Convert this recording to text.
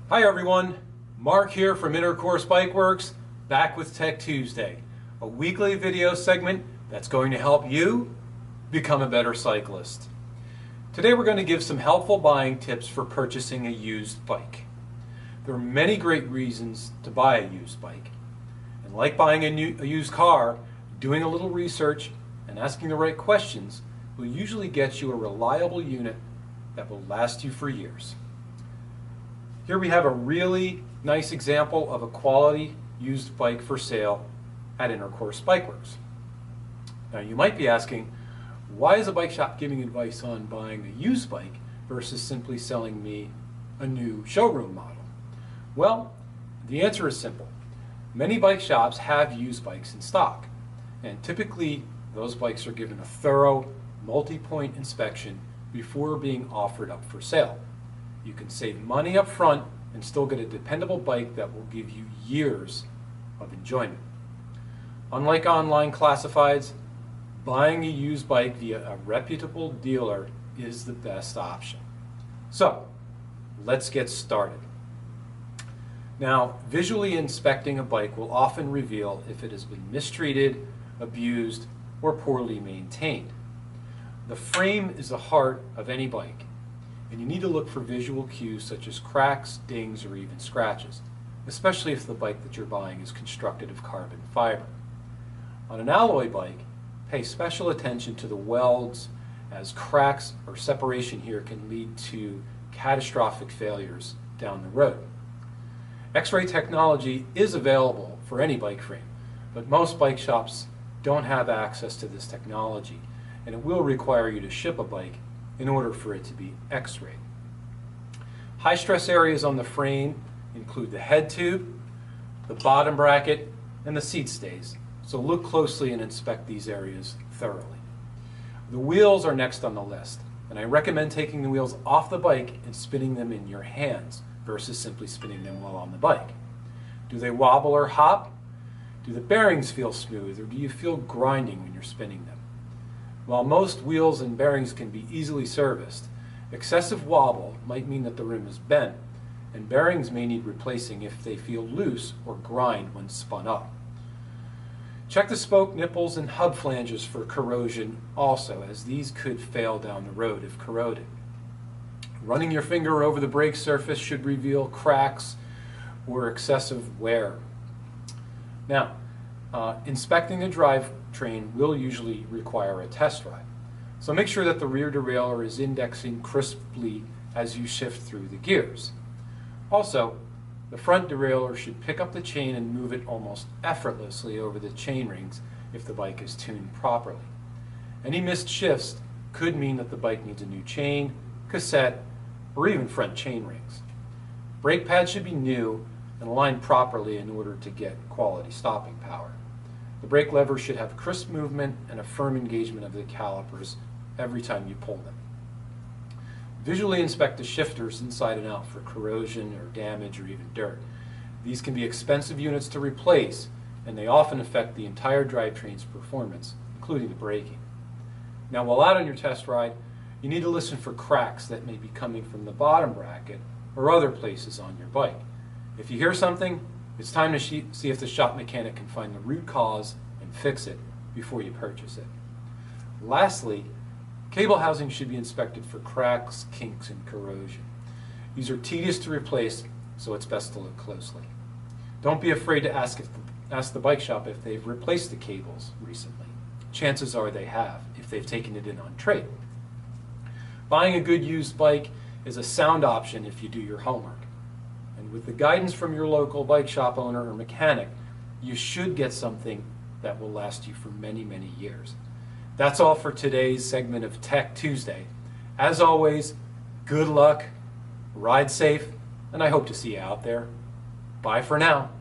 Hi everyone, Mark here from Intercourse Bike Works, back with Tech Tuesday, a weekly video segment that's going to help you become a better cyclist. Today we're going to give some helpful buying tips for purchasing a used bike. There are many great reasons to buy a used bike, and like buying a used car, doing a little research and asking the right questions will usually get you a reliable unit that will last you for years. Here we have a really nice example of a quality used bike for sale at Intercourse Bike Works. Now you might be asking, why is a bike shop giving advice on buying a used bike versus simply selling me a new showroom model? Well, the answer is simple. Many bike shops have used bikes in stock, and typically those bikes are given a thorough, multi-point inspection before being offered up for sale. You can save money up front and still get a dependable bike that will give you years of enjoyment. Unlike online classifieds, buying a used bike via a reputable dealer is the best option. So, let's get started. Now, visually inspecting a bike will often reveal if it has been mistreated, abused, or poorly maintained. The frame is the heart of any bike, and you need to look for visual cues such as cracks, dings, or even scratches, especially if the bike that you're buying is constructed of carbon fiber. On an alloy bike, pay special attention to the welds, as cracks or separation here can lead to catastrophic failures down the road. X-ray technology is available for any bike frame, but most bike shops don't have access to this technology, and it will require you to ship a bike in order for it to be X-rayed. High stress areas on the frame include the head tube, the bottom bracket, and the seat stays, so look closely and inspect these areas thoroughly. The wheels are next on the list, and I recommend taking the wheels off the bike and spinning them in your hands versus simply spinning them while on the bike. Do they wobble or hop? Do the bearings feel smooth, or do you feel grinding when you're spinning them? While most wheels and bearings can be easily serviced, excessive wobble might mean that the rim is bent, and bearings may need replacing if they feel loose or grind when spun up. Check the spoke nipples and hub flanges for corrosion also, as these could fail down the road if corroded. Running your finger over the brake surface should reveal cracks or excessive wear. Now, inspecting the drivetrain will usually require a test ride, so make sure that the rear derailleur is indexing crisply as you shift through the gears. Also, the front derailleur should pick up the chain and move it almost effortlessly over the chain rings if the bike is tuned properly. Any missed shifts could mean that the bike needs a new chain, cassette, or even front chain rings. Brake pads should be new and aligned properly in order to get quality stopping power. The brake levers should have crisp movement and a firm engagement of the calipers every time you pull them. Visually inspect the shifters inside and out for corrosion or damage or even dirt. These can be expensive units to replace, and they often affect the entire drivetrain's performance, including the braking. Now, while out on your test ride, you need to listen for cracks that may be coming from the bottom bracket or other places on your bike. If you hear something, it's time to see if the shop mechanic can find the root cause and fix it before you purchase it. Lastly, cable housing should be inspected for cracks, kinks, and corrosion. These are tedious to replace, so it's best to look closely. Don't be afraid to ask the bike shop if they've replaced the cables recently. Chances are they have, if they've taken it in on trade. Buying a good used bike is a sound option if you do your homework. And with the guidance from your local bike shop owner or mechanic, you should get something that will last you for many, many years. That's all for today's segment of Tech Tuesday. As always, good luck, ride safe, and I hope to see you out there. Bye for now.